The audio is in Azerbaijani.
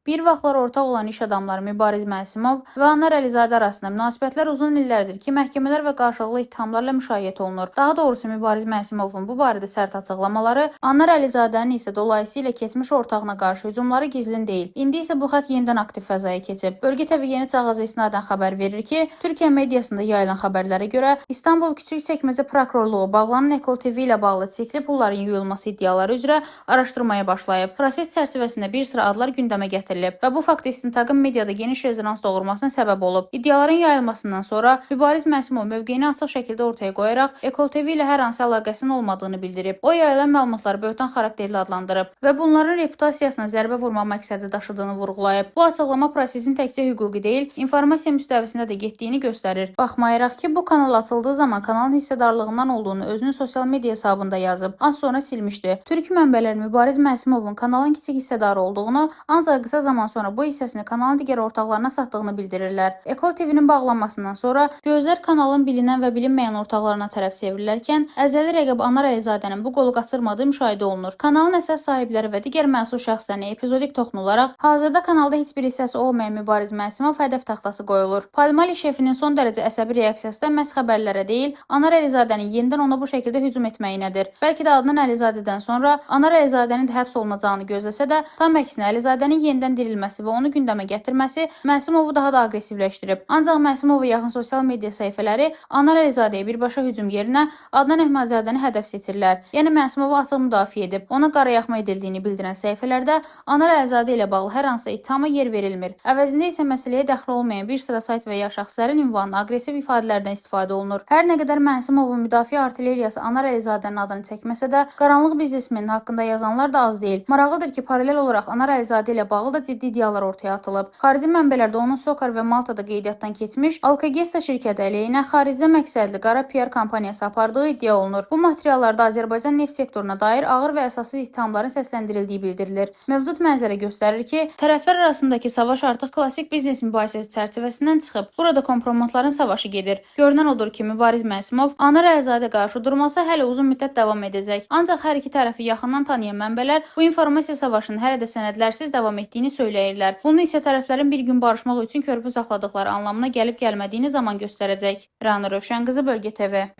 Bir vaxtlar ortaq olan iş adamları Mübariz Məsimov və Anar Əlizadə arasında münasibətlər uzun illərdir ki, məhkəmələr və qarşılıqlı ittihamlarla müşayiət olunur. Daha doğrusu Mübariz Məsimovun bu barədə sərt açıqlamaları, Anar Əlizadənin isə dolayısıyla keçmiş ortağına qarşı hücumları gizlin deyil. İndi isə bu xətt yenidən aktiv fəzaya keçib. Bölgə TV Yeni Çağazı isnadən xəbər verir ki, Türkiyə mediasında yayılan xəbərlərə görə İstanbul Kiçikçəkməcə prokurorluğu bağlanan Ekol TV ilə bağlı çirkli pulların yuyulması iddiaları üzrə araşdırmaya başlayıb. Proses çərçivəsində bir sıra adlar gündəmə gətirilib və bu fakt istintaqın mediada geniş rezonans doğurmasına səbəb olub. İddiaların yayılmasından sonra Mübariz Məsimov mövqeyini açıq şəkildə ortaya qoyaraq Ekol TV ilə hər hansı əlaqəsinin olmadığını bildirib. O yayılan məlumatları böhtan xarakterli adlandırıb və bunların reputasiyasına zərbə vurma məqsədi daşıdığını vurğulayıb. Bu açıqlama prosesin təkcə hüquqi deyil, informasiya müstəvisində də getdiyini göstərir. Baxmayaraq ki, bu kanal açıldığı zaman kanalın hissədarlığından olduğunu özünün sosial media hesabında yazıb, az sonra silmişdi. Türk mənbələri Mübariz Məsimovun kanalın kiçik hissədarı olduğunu, ancaq qısa zaman sonra bu hissəsini kanalın digər ortaqlarına satdığını bildirirlər. Ekol TV-nin bağlanmasından sonra gözlər kanalın bilinən və bilinməyən ortaqlarına tərəf çevrilərkən, əzəli rəqib Anar Əlizadənin bu qolu qaçırmadığı müşahidə olunur. Kanalın əsas sahibləri və digər məsul şəxslərinə epizodik toxunularaq, hazırda kanalda heç bir hissəsi olmayan Mübariz Məsimov hədəf taxtası qoyulur. Palmali şefinin son dərəcə əsəbi reaksiyası da məhz xəbərlərə deyil, Anar Əlizadənin yenidən ona bu şəkildə hücum etməyinədir. Bəlkə də Adnan Əlizadədən sonra Anar Əlizadənin də həbs olunacağını gözləsə də, tam əksinə Əlizadənin yenidən dirilməsi və onu gündəmə gətirməsi Məsimovu daha da aqressivləşdirib. Ancaq Məsimova yaxın sosial media səhifələri Anar Əlizadəyə birbaşa hücum yerinə Adnan Əhmədzadəni hədəf seçirlər. Yəni Məsimovu açıq müdafiə edib, ona qarayaxma edildiyini bildirən səhifələrdə Anar Əlizadə ilə bağlı hər hansı ittihama yer verilmir. Əvəzində isə məsələyə dəxli olmayan bir sıra sayt və ya şəxslərin ünvanına aqressiv ifadələrdən istifadə olunur. Hər nə qədər Məsimovun müdafiə artilleriyası Anar Əlizadənin adını çəkməsə də, qaranlıq biznesmenin haqqında yazanlar da az deyil. Maraqlıdır ki, paralel olaraq Anar Əlizadə ilə bağlı da ciddi iddialar ortaya atılıb. Xarici mənbələrdə onun Sokar və Maltada qeydiyyatdan keçmiş Alkagesta şirkəti əleyhinə xaricdə məqsədli qara PR kampaniyası apardığı iddia olunur. Bu materiallarda Azərbaycan neft sektoruna dair ağır və əsassız ittihamların səsləndirildiyi bildirilir. Mövcud mənzərə göstərir ki, tərəflər arasındakı savaş artıq klassik biznes mübahisəsi çərçivəsindən çıxıb. Burada kompromatların savaşı gedir. Görünən odur ki, Mübariz Məsimov Anar Əlizadə qarşı durması hələ uzun müddət davam edəcək. Ancaq hər iki tərəfi yaxından tanıyan mənbələr bu informasiya savaşının hələ də sənədlərsiz davam etdiyini söyləyirlər. Bunu isə tərəflərin bir gün barışmaq üçün körpü saxladıqları anlamına gəlib-gəlmədiyini zaman göstərəcək. Rəna Rövşənqızı, Bölgə TV.